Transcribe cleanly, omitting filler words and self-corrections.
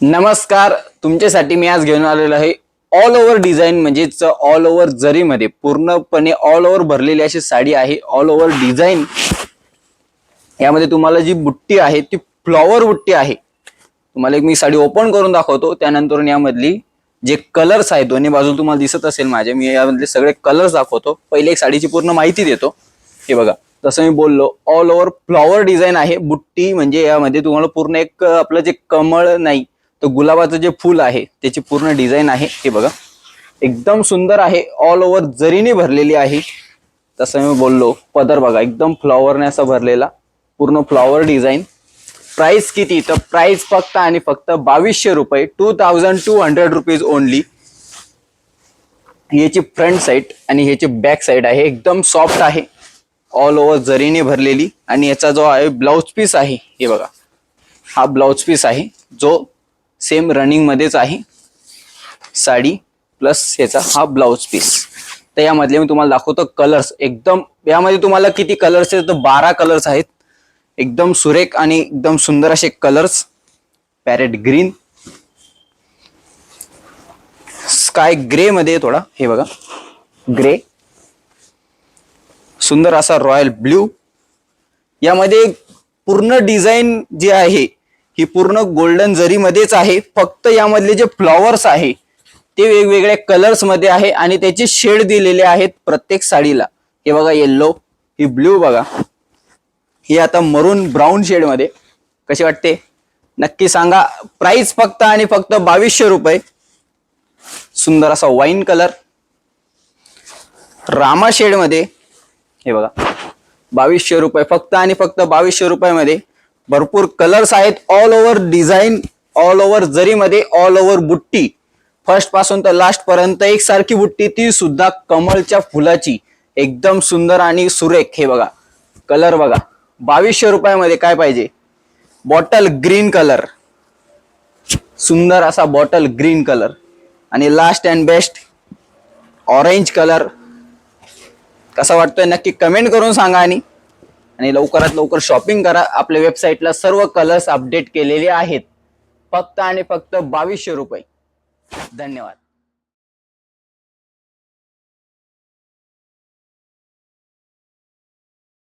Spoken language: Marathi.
नमस्कार, तुमच्यासाठी मी आज घेऊन आलेलो आहे ऑल ओव्हर डिझाईन म्हणजेच ऑल ओव्हर जरीमध्ये पूर्णपणे ऑल ओव्हर भरलेली अशी साडी आहे। ऑल ओव्हर डिझाईन यामध्ये तुम्हाला जी बुट्टी आहे ती फ्लॉवर बुट्टी आहे। तुम्हाला एक मी साडी ओपन करून दाखवतो, त्यानंतर यामधली जे कलर्स आहेत दोन्ही बाजूला तुम्हाला दिसत असेल माझे, मी यामधले सगळे कलर्स दाखवतो। पहिले एक साडीची पूर्ण माहिती देतो। हे बघा, जसं मी बोललो ऑल ओव्हर फ्लॉवर डिझाईन आहे। बुट्टी म्हणजे यामध्ये तुम्हाला पूर्ण एक आपलं जे कमळ नाही तो गुलाबाचं जे फूल आहे त्याची पूर्ण डिझाईन आहे। हे बघा, एकदम सुंदर आहे, ऑल ओव्हर जरीने भरलेली आहे। तसं मी बोललो पदर बघा, एकदम फ्लॉवरने असा भरलेला पूर्ण फ्लॉवर डिझाईन। प्राइस किती, तर प्राइस फक्त आणि फक्त 2200 रुपये, 2200 रुपीज ओनली। याची फ्रंट साइड आणि याची बॅक साइड आहे, एकदम सॉफ्ट आहे, ऑल ओव्हर जरीने भरलेली। आणि याचा जो आहे ब्लाउज पीस आहे, हे बघा, हा ब्लाउज पीस आहे जो सेम रनिंग मध्येच आहे, साडी प्लस याचा हा ब्लाउज पीस। तर यामधले मी तुम्हाला दाखवतो कलर्स। एकदम यामध्ये तुम्हाला किती कलर्स आहेत, तर 12 कलर्स आहेत। एकदम सुरेख आणि एकदम सुंदर असे colours, parrot green, sky grey मध्ये थोडा, हे बघा ग्रे, सुंदर असा रॉयल ब्ल्यू। यामध्ये पूर्ण डिझाईन जी आहे ही पूर्ण गोल्डन जरी मध्येच आहे, फक्त यामधले जे फ्लॉवर्स आहे ते वेगवेगळ्या कलर्स मध्ये आहे आणि त्याचे शेड दिलेले आहेत प्रत्येक साडीला। हे बघा येल्लो, ही ब्ल्यू बघा, ही आता मरून ब्राऊन शेड मध्ये। कशी वाटते नक्की सांगा। प्राइस फक्त आणि फक्त 2200 रुपये। सुंदर असा वाईन कलर रामा शेड मध्ये, हे बघा 2200 रुपये, फक्त आणि फक्त 2200 रुपयामध्ये। भरपूर कलर्स आहेत, all over design, all over जरीमध्ये, ऑल ओव्हर बुट्टी, फर्स्ट पासून तर लास्ट पर्यंत एक सारखी बुट्टी, ती सुद्धा कमळच्या फुलाची, एकदम सुंदर आणि सुरेख। हे बघा कलर बघा, 2200 रुपयामध्ये काय पाहिजे। बॉटल ग्रीन कलर, सुंदर असा बॉटल ग्रीन कलर, आणि last and best orange colour. कसा वाटतोय नक्की कमेंट करून सांगा। आणि लवकरात लवकर शॉपिंग करा, आपल्या वेबसाईटला सर्व कलर्स अपडेट केलेले आहेत, फक्त आणि फक्त 2200 रुपये। धन्यवाद।